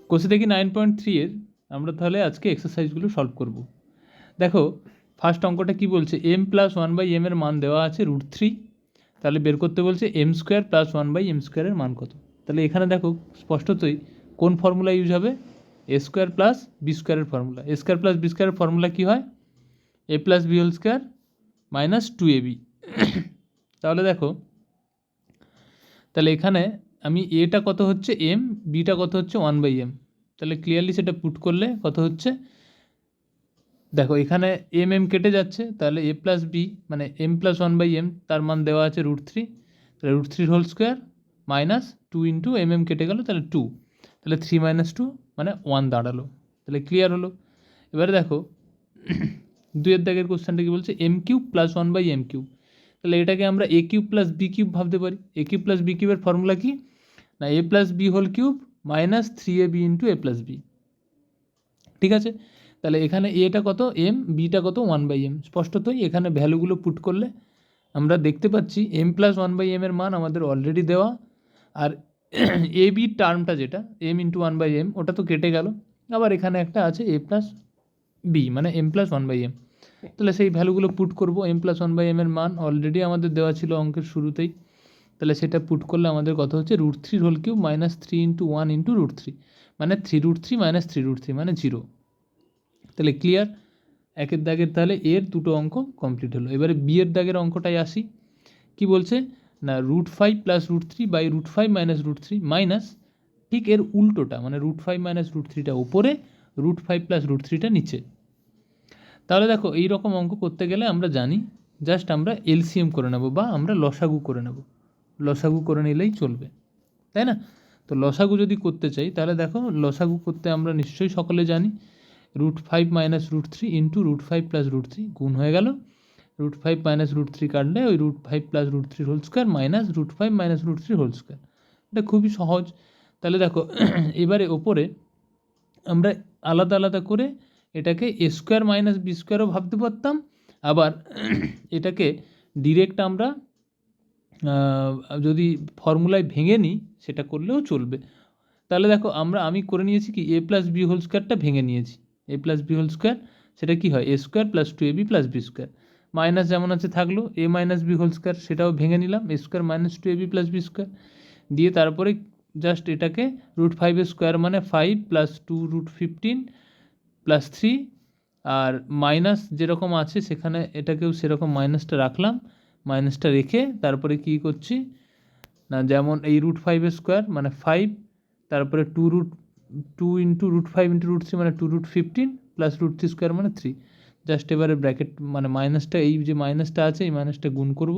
কোষে দেখি 9.3 এর আমরা তাহলে আজকে এক্সারসাইজগুলো সলভ করব। দেখো ফার্স্ট অঙ্কটা কি বলছে, m প্লাস 1/m এর মান দেওয়া আছে √3, তাহলে বের করতে বলছে m স্কোয়ার প্লাস 1/m স্কোয়ারের মান কত। তাহলে এখানে দেখো স্পষ্টতই কোন ফর্মুলা ইউজ হবে, a স্কোয়ার প্লাস বি স্কোয়ারের formula. a square plus B স্কোয়ারের ফর্মুলা কী হয়, a plus B whole square minus 2ab। তাহলে দেখো, তাহলে এখানে আমি এটা কত হচ্ছে m, বিটা কত হচ্ছে 1/m, তাহলে ক্লিয়ারলি সেটা পুট করলে কত হচ্ছে, দেখো এখানে m কেটে যাচ্ছে, তাহলে a প্লাস বি মানে m প্লাস 1/m তার মান দেওয়া আছে √3, তাহলে √3 হোল স্কোয়ার মাইনাস 2 ইন্টু কেটে গেল, তাহলে 2, তাহলে 3 মাইনাস 2 মানে 1 দাঁড়ালো। তাহলে ক্লিয়ার হলো। এবারে দেখো দুইয়ের দাগের কোশ্চেনটা কি বলছে, m³ প্লাস 1/m³, তাহলে এটাকে আমরা a³ প্লাস b³ ভাবতে পারি। a³ প্লাস b³ ফর্মুলা কি না, a plus B whole cube minus 3ab into a plus B. ঠিক আছে, তাহলে এখানে এটা কত m, বিটা কত 1/m। স্পষ্টতই এখানে ভ্যালুগুলো পুট করলে আমরা দেখতে পাচ্ছি m প্লাস 1/m এর মান আমাদের অলরেডি দেওয়া, আর এ বি টার্মটা যেটা m ইন্টু 1/m ওটা তো কেটে গেল, আবার এখানে একটা আছে a প্লাস বি মানে m প্লাস 1/m। তাহলে সেই ভ্যালুগুলো পুট করব, m প্লাস 1/m এর মান অলরেডি আমাদের দেওয়া ছিল অঙ্কের শুরুতেই, তাহলে সেটা পুট করলে আমাদের কত হচ্ছে √3 whole cube minus 3 into 1 into √3 মানে 3√3 মাইনাস 3√3 মানে 0। তাহলে ক্লিয়ার, একের দাগের তাহলে এর দুটো অঙ্ক কমপ্লিট হলো। এবারে বি এর দাগের অঙ্কটাই আসি, কি বলছে না √5 প্লাস √3 বাই √5 মাইনাস √3 মাইনাস ঠিক এর উল্টোটা মানে √5 মাইনাস √3টা উপরে, √5 প্লাস √3টা নিচে। তাহলে দেখো এই রকম অঙ্ক করতে গেলে আমরা জানি জাস্ট আমরা এলসিএম করে নেব বা আমরা লসাগু করে নেব, লসাগু করে নিলেই চলবে, তাই না? তো লসাগু যদি করতে চাই তাহলে দেখো লসাগু করতে আমরা নিশ্চয়ই সকলে জানি √5 মাইনাস √3 ইন্টু √5 প্লাস √3 গুণ হয়ে গেল, √5 মাইনাস √3 কাটলে ওই √5 plus √3 whole square minus √5 minus √3 whole square. এটা খুবই সহজ। তাহলে দেখো এবারে ওপরে আমরা আলাদা আলাদা করে এটাকে এ স্কোয়ার মাইনাস বি স্কোয়ারও ভাবতে পারতাম, আবার এটাকে ডিরেক্ট আমরা যদি ফর্মুলায় ভেঙে নিই সেটা করলেও চলবে। তাহলে দেখো আমি করে নিয়েছি কি, এ প্লাস বি হোল স্কোয়ারটা ভেঙে নিয়েছি, A plus B whole square সেটা কি হয় a square plus 2ab plus B square, minus যেমন আছে থাকলো a minus B whole square সেটাও ভেঙে নিলাম a square minus 2ab plus B square দিয়ে, তারপরে জাস্ট এটাকে √5 স্কোয়ার মানে 5 প্লাস 2√15 প্লাস 3, আর মাইনাস যেরকম আছে সেখানে এটাকেও সেরকম মাইনাসটা রাখলাম, মাইনাসটা রেখে তারপরে কি করছি না, যেমন এই √5 স্কোয়ার মানে 5, তারপরে 2 ইন্টু √5 ইন্টু √3 মানে 2√15 প্লাস √3 স্কোয়ার মানে 3, জাস্ট এবারে ব্র্যাকেট মানে মাইনাসটা এই যে মাইনাসটা আছে এই মাইনাসটা গুণ করব,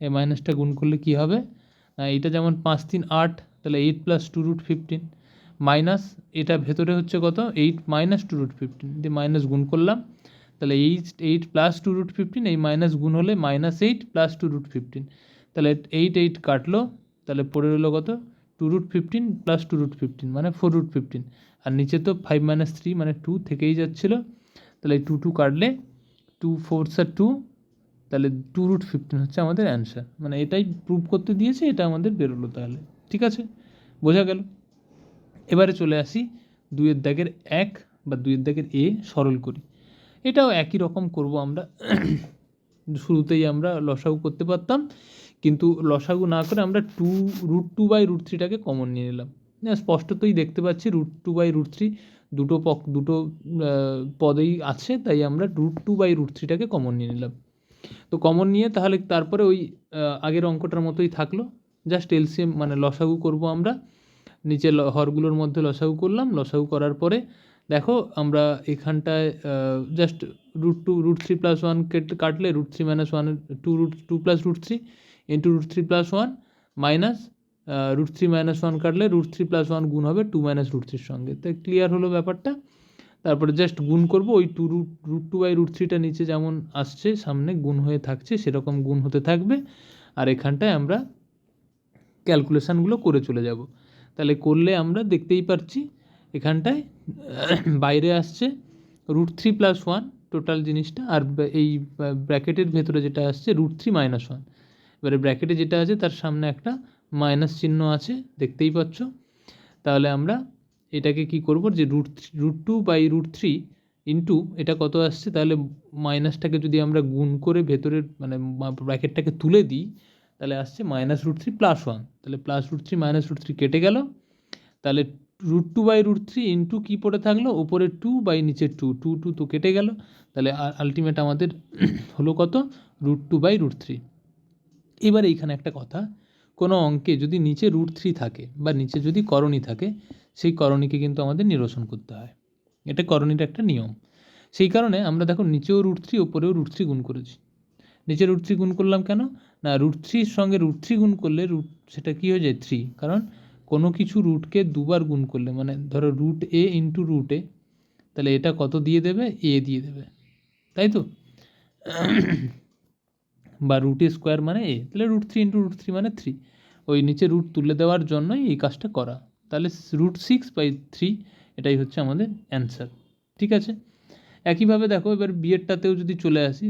এই মাইনাসটা গুণ করলে কি হবে না, এটা যেমন 5 3 8 তাহলে 8 প্লাস 2√15 মাইনাস এটা ভেতরে হচ্ছে কত 8 মাইনাস 2√15 দিয়ে মাইনাস গুণ করলাম, তাহলে 8 প্লাস 2√15 এই মাইনাস গুণ হলে -8 প্লাস 2√15, তাহলে 8 কাটলো, তাহলে পড়ে রইলো কত 2√15 প্লাস 2√15 মানে 4√15, আর নিচে তো 5 মাইনাস 3 মানে 2 থেকেই যাচ্ছিলো, তাহলে 2 কাটলে 2 4 2, তাহলে 2√15 হচ্ছে আমাদের অ্যান্সার। মানে এটাই প্রুভ করতে দিয়েছে, এটা আমাদের বেরোলো। তাহলে ঠিক আছে, বোঝা গেল। এবারে চলে আসি দুইয়ের দাগের 1 বা দুইয়ের দাগের এ সরল করি। এটাও একই রকম করব আমরা, শুরুতেই আমরা লসাগু করতে পারতাম, কিন্তু লসাগু না করে আমরা √2/√3টাকে কমন নিয়ে নিলাম। স্পষ্টতই দেখতে পাচ্ছি √2/√3 দুটো পদেই আছে, তাই আমরা √2/√3টাকে কমন নিয়ে নিলাম। তো কমন নিয়ে তাহলে তারপরে ওই আগের অঙ্কটার মতোই থাকলো, জাস্ট এলসিএম মানে লসাগু করব আমরা, নিচে হরগুলোর মধ্যে লসাগু করলাম, লসাগু করার পরে দেখো আমরা এখানটায় জাস্ট √3 প্লাস 1 কাটলে √3 minus 1 2 plus √3 into √3 plus 1 minus √3 minus 1 কাটলে √3 প্লাস 1 গুণ হবে 2 মাইনাস √3 সঙ্গে, তাই ক্লিয়ার হলো ব্যাপারটা। তারপরে জাস্ট গুণ করব, ওই √2/√3টা নিচে যেমন আসছে সামনে গুণ হয়ে থাকছে সেরকম গুণ হতে থাকবে, আর এখানটায় আমরা ক্যালকুলেশানগুলো করে চলে যাব। তাহলে করলে আমরা দেখতেই পাচ্ছি এখানটায় বাইরে আসছে √3 প্লাস 1 টোটাল জিনিসটা, আর এই ব্র্যাকেটের ভেতরে যেটা আসছে √3 মাইনাস 1, এবারে ব্র্যাকেটে যেটা আছে তার সামনে একটা মাইনাস চিহ্ন আছে দেখতেই পাচ্ছ। তাহলে আমরা এটাকে কি করব যে √2/√3 ইন্টু এটা কত আসছে, তাহলে মাইনাসটাকে যদি আমরা গুণ করে ভেতরের মানে ব্র্যাকেটটাকে তুলে দিই তাহলে আসছে -√3 +1, তাহলে +√3 -√3 কেটে গেল, তাহলে √2/√3 ইন্টু কী পড়ে থাকলো, উপরে 2 নিচে 2 তো কেটে গেল, তাহলে আলটিমেট আমাদের হলো কত, √2/√3। এবার এইখানে একটা কথা, কোনো অঙ্কে যদি নিচে √3 থাকে বা নিচে যদি করণী থাকে, সেই করণীকে কিন্তু আমাদের নিরসন করতে হয়, এটা করণীর একটা নিয়ম। সেই কারণে আমরা দেখো নিচেও √3 ওপরেও √3 গুণ করেছি। নিচে √3 গুণ করলাম কেন না, √3 সঙ্গে √3 গুণ করলে সেটা কী হয়ে যায় 3, কারণ কোনো কিছু রুটকে দুবার গুণ করলে মানে ধরো √a ইন্টু √a, তাহলে এটা কত দিয়ে দেবে, a দিয়ে দেবে, তাই তো, বা √a² মানে a, তাহলে √3 ইন্টু √3 মানে 3, ওই নিচে রুট তুলে দেওয়ার জন্যই এই কাজটা করা। তাহলে √6/3 এটাই হচ্ছে আমাদের অ্যান্সার। ঠিক আছে, একইভাবে দেখো এবার বিয়েরটাতেও যদি চলে আসি,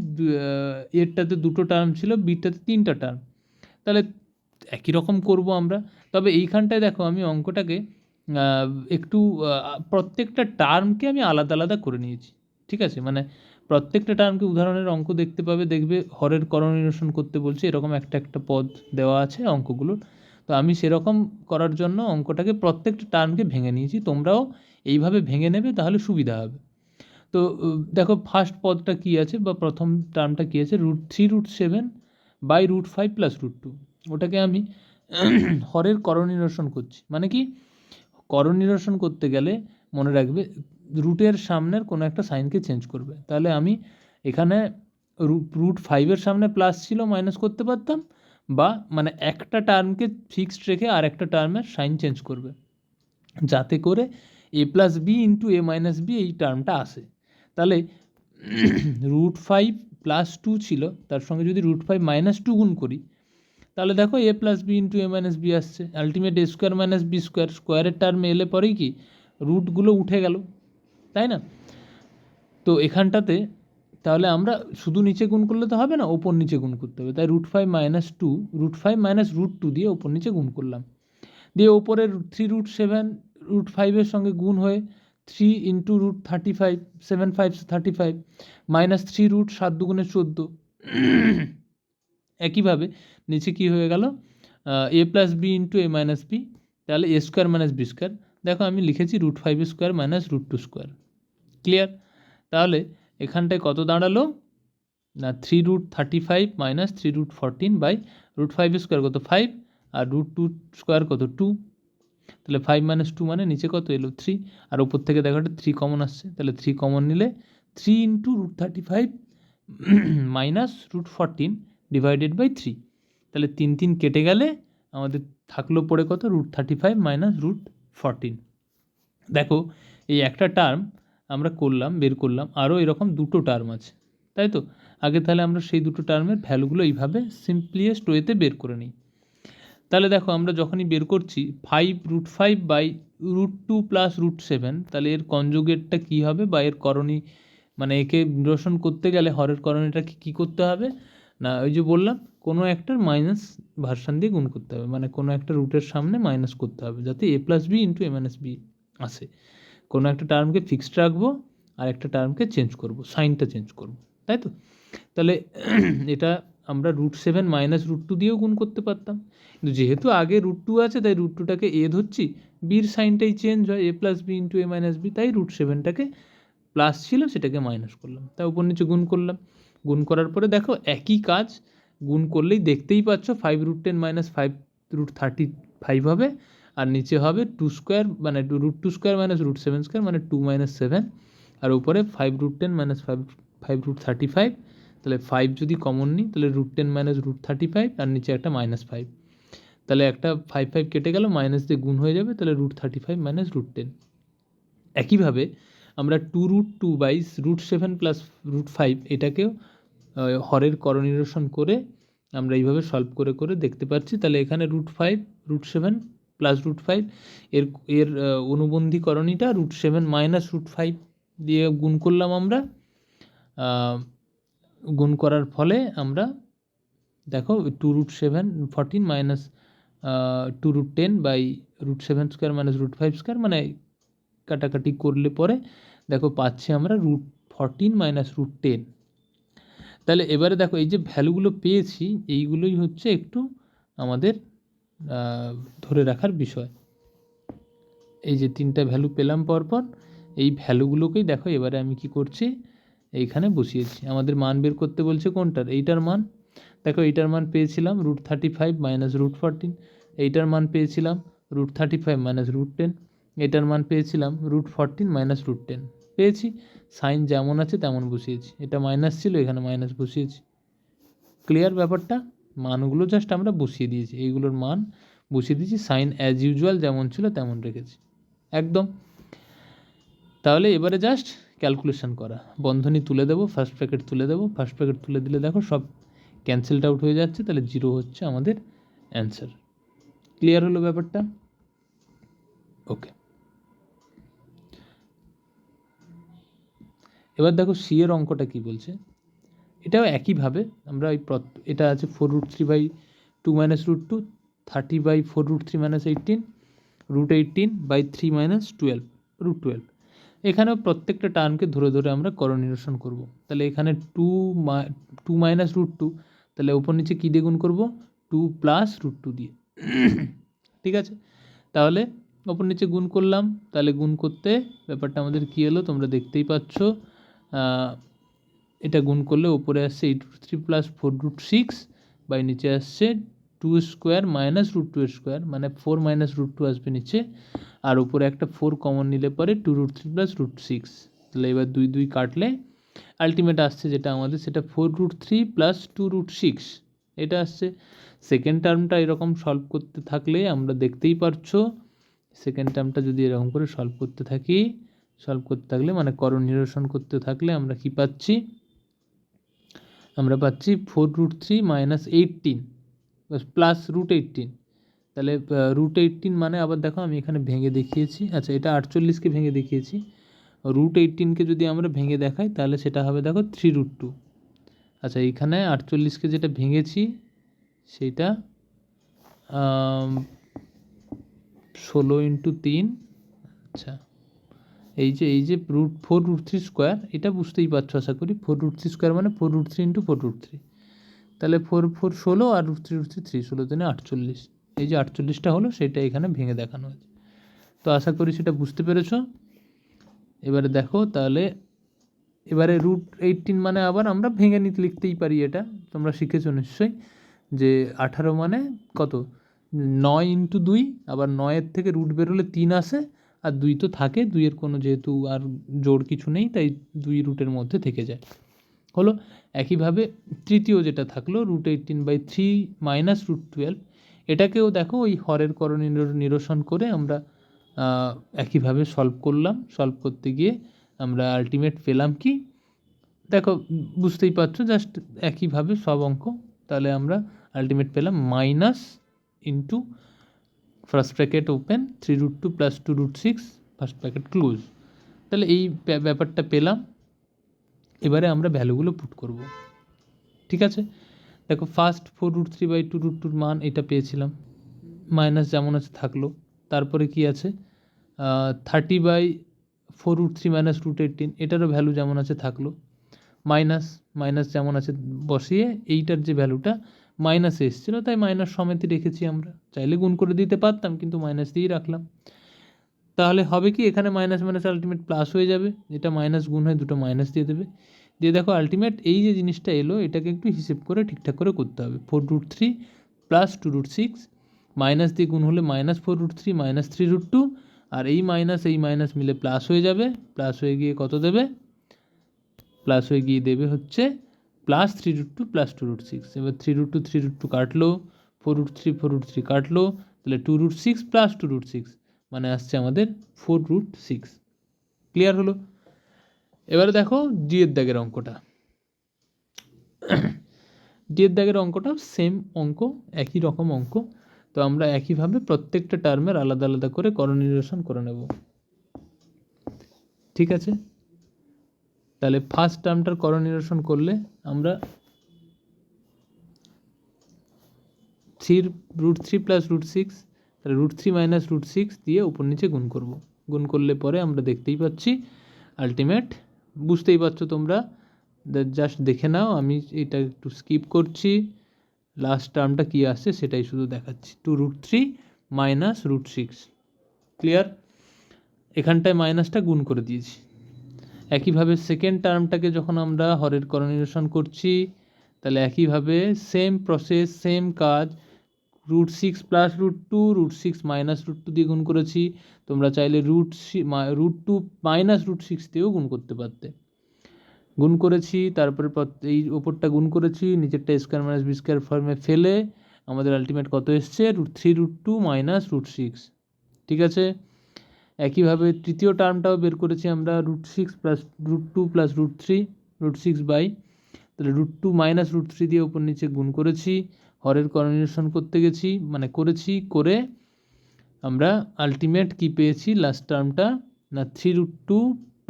এরটাতে 2টো টার্ম ছিল, বিটাতে 3টা টার্ম, তাহলে একই রকম করব আমরা। তবে এইখানটায় দেখো আমি অঙ্কটাকে একটু প্রত্যেকটা টার্মকে আমি আলাদা আলাদা করে নিয়েছি। ঠিক আছে, মানে প্রত্যেকটা টার্মকে উদাহরণের অঙ্ক দেখতে পাবে, দেখবে হরের করণ নিরসন করতে বলছে, এরকম একটা একটা পদ দেওয়া আছে অঙ্কগুলোর। তো আমি সেরকম করার জন্য অঙ্কটাকে প্রত্যেকটা টার্মকে ভেঙে নিয়েছি, তোমরাও এইভাবে ভেঙে নেবে, তাহলে সুবিধা হবে। তো দেখো ফার্স্ট পদটা কী আছে বা প্রথম টার্মটা কী আছে, √3√7/√5 + √2, ওটাকে আমি হরের করণ নিরসন করছি। মানে কি, করণ নিরসন করতে গেলে মনে রাখবে রুটের সামনের কোনো একটা সাইনকে চেঞ্জ করবে। তাহলে আমি এখানে √5-এর সামনে প্লাস ছিল, মাইনাস করতে পারতাম, বা মানে একটা টার্মকে ফিক্সড রেখে আর একটা টার্মের সাইন চেঞ্জ করবে, যাতে করে a+b ইন্টু a-b এই টার্মটা আসে। তাহলে √5 + 2 ছিল, তার সঙ্গে যদি √5 - 2 গুণ করি, তাহলে দেখো a+b ইন্টু a-b আসছে, আলটিমেট a² - b², স্কোয়ারের টার্মে এলে পরেই কি রুটগুলো উঠে গেল, তাই না? তো এখানটাতে তাহলে আমরা শুধু নিচে গুণ করলে তো হবে না, ওপর নিচে গুণ করতে হবে, তাই √5 দিয়ে ওপর নিচে গুণ করলাম, দিয়ে ওপরের 3√7 √5-এর সঙ্গে গুণ হয়ে 3 ইন্টু √35, 7 5 35, -3 √7 2 14। একইভাবে নিচে কি হয়ে গেল, a+b ইন্টু a-b, তাহলে a² - b², দেখো আমি লিখেছি √5² - √2²। ক্লিয়ার? তাহলে এখানটায় কত দাঁড়ালো না, 3√35 - 3√14/√5² কত 5, আর √2² কত 2, তাহলে 5 - 2 মানে নিচে কত এলো 3, আর উপর থেকে দেখো একটা 3 কমন আসছে, তাহলে 3 কমন নিলে 3 ইন্টু √35 - √14/3, তাহলে 3 কেটে গেলে আমাদের থাকলো পড়ে কত, √35 - √14। দেখো এই একটা টার্ম আমরা করলাম, বের করলাম, আরও এরকম দুটো টার্ম আছে, তাই তো। আগে তাহলে আমরা সেই দুটো টার্মের ভ্যালুগুলো এইভাবে সিম্পলিয়েস্ট ওয়েতে বের করে নিই। তাহলে দেখো আমরা যখনই বের করছি 5√5/√2 + √7, তাহলে এর কনজুগেটটা কী হবে বা এর করণী, মানে একে নিরসন করতে গেলে হরের করণীটাকে কী করতে হবে না, ওই যে বললাম কোনো একটার মাইনাস ভার্সান দিয়ে গুণ করতে হবে, মানে কোনো একটা রুটের সামনে মাইনাস করতে হবে যাতে a+b ইন্টু a-b আসে। কোনো একটা টার্মকে ফিক্সড রাখবো আর একটা টার্মকে চেঞ্জ করব, সাইনটা চেঞ্জ করব, তাই তো। তাহলে এটা আমরা √7 - √2 দিয়েও গুণ করতে পারতাম, কিন্তু যেহেতু আগে √2 আছে তাই √2টাকে a ধরছি, বির সাইনটাই চেঞ্জ হয়, a+b ইন্টু a-b, তাই √7টাকে প্লাস ছিল সেটাকে মাইনাস করলাম, তাই উপর নিচে গুণ করলাম। গুণ করার পরে দেখো একই কাজ, গুণ করলেই দেখতেই পাচ্ছ 5√10 - 5√35 হবে, আর নিচে হবে 2² মানে √2² - √7² মানে 2 - 7, আর উপরে 5√10 - 5√35, তাহলে 5 যদি কমন নিই তাহলে √10 - √35, আর নিচে একটা -5, তাহলে একটা 5 কেটে গেল, মাইনাস দিয়ে গুণ হয়ে যাবে, তাহলে √35 - √10। একইভাবে আমরা 2√2/√7 + √5 এটাকেও হরের করণ নিরসন করে আমরা এইভাবে সলভ করে করে দেখতে পাচ্ছি। তাহলে এখানে √5 √7 + √5 এর এর অনুবন্ধী করণীটা √7 - √5 দিয়ে গুণ করলাম আমরা, গুণ করার ফলে আমরা দেখো 2√7 14 - 2√10/√7² - √5² মানে কাটাকাটি করলে পরে দেখো পাচ্ছি আমরা √14 - √10। তাহলে এবারে দেখো এই যে ভ্যালুগুলো পেয়েছি এইগুলোই হচ্ছে একটু আমাদের ধরে রাখার বিষয়। এই যে 3টা ভ্যালু পেলাম পরপর, এই ভ্যালুগুলোকেই দেখো এবারে আমি কি করছি, এইখানে বসিয়েছি। আমাদের মান বের করতে বলছে কোনটার, এইটার মান। দেখো এইটার মান পেয়েছিলাম √35 - √14, এইটার মান পেয়েছিলাম √35 - √10, এটার মান পেয়েছিলাম √14 - √10। পেয়েছি, সাইন যেমন আছে তেমন বসিয়েছি। এটা মাইনাস ছিল, এখানে মাইনাস বসিয়েছি। ক্লিয়ার ব্যাপারটা? মানগুলো জাস্ট আমরা বসিয়ে দিয়েছি, এইগুলোর মান বসিয়ে দিয়েছি, সাইন অ্যাজ ইউজুয়াল যেমন ছিল তেমন রেখেছি একদম। তাহলে এবারে জাস্ট ক্যালকুলেশন করা, বন্ধনী তুলে দেবো, ফার্স্ট ব্র্যাকেট তুলে দেবো। ফার্স্ট ব্র্যাকেট তুলে দিলে দেখো সব ক্যান্সেলড আউট হয়ে যাচ্ছে, তাহলে 0 হচ্ছে আমাদের অ্যান্সার। ক্লিয়ার হলো ব্যাপারটা? ওকে। এবার দেখো সি এর অঙ্কটা কি বলছে। এটাও একইভাবে আমরা এটা আছে 4√3/2 - √2, 30/4√3 - 18, √18/3 - 12, √12। এখানেও প্রত্যেকটা টার্মকে ধরে ধরে আমরা করনির্বাচন করব। তাহলে এখানে 2 - √2, তাহলে ওপর নিচে কী দিয়ে গুণ করবো, 2 + √2 দিয়ে। ঠিক আছে, তাহলে ওপর নিচে গুণ করলাম। তাহলে গুণ করতে ব্যাপারটা আমাদের কী হলো তোমরা দেখতেই পাচ্ছ। এটা গুণ করলে ওপরে আসছে 8√3 + 4√6, বাই নিচে আসছে 2² - √2² মানে 4 - √2 আসবে নিচে, আর উপরে একটা 4 কমন নিলে পরে 2√3 + √6। তাহলে এবার 2 2 কাটলে আলটিমেট আসছে যেটা আমাদের, সেটা 4√3 + 2√6 এটা আসছে। সেকেন্ড টার্মটা এরকম সলভ করতে থাকলে আমরা দেখতেই পারছো, সেকেন্ড টার্মটা যদি এরকম করে সলভ করতে থাকলে মানে করনির্বাচন করতে থাকলে আমরা কি পাচ্ছি, আমরা পাচ্ছি 4√3 - 18 প্লাস √18। তাহলে √18 মানে আবার দেখো আমি এখানে ভেঙে দেখিয়েছি, আচ্ছা এটা 48কে ভেঙে দেখিয়েছি। √18কে যদি আমরা ভেঙে দেখাই তাহলে সেটা হবে দেখো 3√2। আচ্ছা এইখানে 48কে যেটা ভেঙেছি সেইটা 16 × 3, আচ্ছা এই যে √4√3² এটা বুঝতেই পারছো আশা করি। 4√3² মানে 4√3 × 4√3, তাহলে 4 4 16 আর √3 3, 16 × 48। এই যে 48টা হলো সেটা এখানে ভেঙে দেখানো হয়েছে। তো আশা করি সেটা বুঝতে পেরেছো। এবারে দেখো তাহলে এবারে √18 মানে আবার আমরা ভেঙে নিতে লিখতেই পারি, এটা তোমরা শিখেছো নিশ্চয়ই, যে 18 মানে কত, 9 × 2, আবার 9-এর থেকে রুট বেরোলে 3 আসে, আর 2 তো থাকে, 2-এর কোনো যেহেতু আর জোড় কিছু নেই তাই 2 রুটের মধ্যে থেকে যায় হলো। একইভাবে তৃতীয় যেটা থাকলো √18/3 - √12, এটাকেও দেখো ওই হরের নিরসন করে আমরা একইভাবে সলভ করলাম। সলভ করতে গিয়ে আমরা আলটিমেট পেলাম কি, দেখো বুঝতেই পারছো, জাস্ট একইভাবে সব অঙ্ক। তাহলে আমরা আলটিমেট পেলাম minus into first bracket open 3√2 + 2√6 first bracket close. তাহলে এই ব্যাপারটা পেলাম। এবারে আমরা ভ্যালুগুলো পুট করব। ঠিক আছে, দেখো ফার্স্ট 4√3/2√2 মান এটা পেয়েছিলাম, মাইনাস যেমন আছে থাকলো। তারপরে কি আছে 30/4√3 - √18, এটারও ভ্যালু যেমন আছে থাকলো। মাইনাস যেমন আছে বসিয়ে এইটার যে ভ্যালুটা মাইনাসে এসেছিলো তাই মাইনাস সমেতই রেখেছি। আমরা চাইলে গুণ করে দিতে পারতাম কিন্তু মাইনাস দিয়েই রাখলাম। তাহলে হবে কি, এখানে মাইনাস মাইনাস আলটিমেট প্লাস হয়ে যাবে, এটা মাইনাস গুণ হয়ে দুটো মাইনাস দিয়ে দেবে। দিয়ে দেখো আলটিমেট এই যে জিনিসটা এলো এটাকে একটু হিসেব করে ঠিকঠাক করে করতে হবে। 4√3 + 2√6 মাইনাস দিয়ে গুণ হলে -4√3 - 3√2, আর এই মাইনাস মিলে প্লাস হয়ে যাবে, প্লাস হয়ে গিয়ে কত দেবে, প্লাস হয়ে গিয়ে দেবে হচ্ছে +3√2 + 2√6। এবার 3√2 কাটলো, 4√3 কাটলো, তাহলে 2√6 + 2√6 মানে আসছে আমাদের 4√6। ক্লিয়ার হলো। এবারে দেখো ডি এর দাগের অঙ্কটা। ডি এর দাগের অঙ্কটাও সেম অঙ্ক, একই রকম অঙ্ক। তো আমরা একইভাবে প্রত্যেকটা টার্মের আলাদা আলাদা করে করনির্বাচন করে নেব। ঠিক আছে, তাহলে ফার্স্ট টার্মটার করনির্বাচন করলে আমরা 3√3 + √6, তাহলে √3 - √6 দিয়ে উপর নিচে গুণ করব। গুণ করলে পরে আমরা দেখতেই পাচ্ছি আলটিমেট, বুঝতেই পারছো তোমরা, জাস্ট দেখে নাও, আমি এটা একটু স্কিপ করছি, লাস্ট টার্মটা কী আসছে সেটাই শুধু দেখাচ্ছি, 2√3 মাইনাস √6। ক্লিয়ার? এখানটায় মাইনাসটা গুণ করে দিয়েছি। একইভাবে সেকেন্ড টার্মটাকে যখন আমরা হরের করণীয়সন করছি, তাহলে একইভাবে সেম প্রসেস, সেম কাজ, √6 প্লাস √2, √6 মাইনাস √2 দিয়ে গুণ করেছি। তোমরা চাইলে √2 মাইনাস √6 দিয়েও গুণ করতে পারতে। গুণ করেছি, তারপরে এই ওপরটা গুণ করেছি, নিচেরটা স্কোয়ার মাইনাস বি স্কোয়ার ফর্মে ফেলে আমাদের আলটিমেট কত এসছে, √3√2 মাইনাস √6। ঠিক আছে? একইভাবে তৃতীয় টার্মটাও বের করেছি আমরা, √6 প্লাস √2 প্লাস √3, √6 বাই, তাহলে √2 মাইনাস √3 দিয়ে উপর নিচে গুণ করেছি, হরের করণীয়সন করতে গেছি, মানে করে আমরা আলটিমেট কি পেয়েছি লাস্ট টার্মটা, না 3√2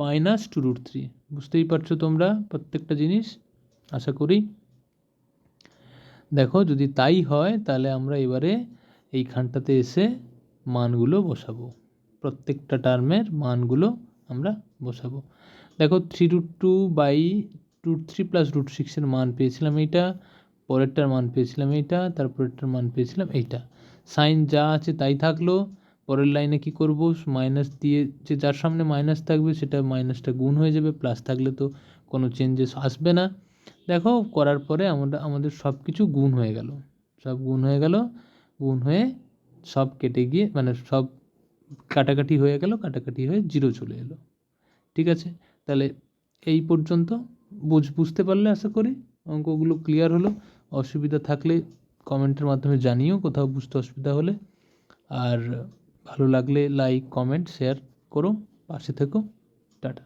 মাইনাস 2√3। বুঝতেই পারছো তোমরা প্রত্যেকটা জিনিস, আশা করি। দেখো যদি তাই হয় তাহলে আমরা এবারে এইখানটাতে এসে মানগুলো বসাবো, প্রত্যেকটা টার্মের মানগুলো আমরা বসাবো। দেখো 3√2 বাই √3 প্লাস √6 মান পেয়েছিলাম এইটা, পরেরটার মান পেয়েছিলাম এইটা, তারপরেরটার মান পেয়েছিলাম এইটা। সাইন যা আছে তাই থাকলো, পরের লাইনে কি করব, মাইনাস দিয়ে, যে যার সামনে মাইনাস থাকবে সেটা মাইনাসটা গুণ হয়ে যাবে, প্লাস থাকলে তো কোনো চেঞ্জেস আসবে না। দেখো করার পরে আমাদের সব কিছু গুণ হয়ে গেল, সব গুণ হয়ে গেল, গুণ হয়ে সব কেটে গিয়ে, মানে সব কাটাকাটি হয়ে গেল, কাটাকাটি হয়ে 0 চলে এলো। ঠিক আছে? তাহলে এই পর্যন্ত বুঝতে পারলে আশা করি, অঙ্কগুলো ক্লিয়ার হলো। অসুবিধা থাকলে কমেন্টের মাধ্যমে জানিও, কোথাও বুঝতে অসুবিধা হলে। আর ভালো লাগলে লাইক, কমেন্ট, শেয়ার করো, পাশে থেকো। টাটা।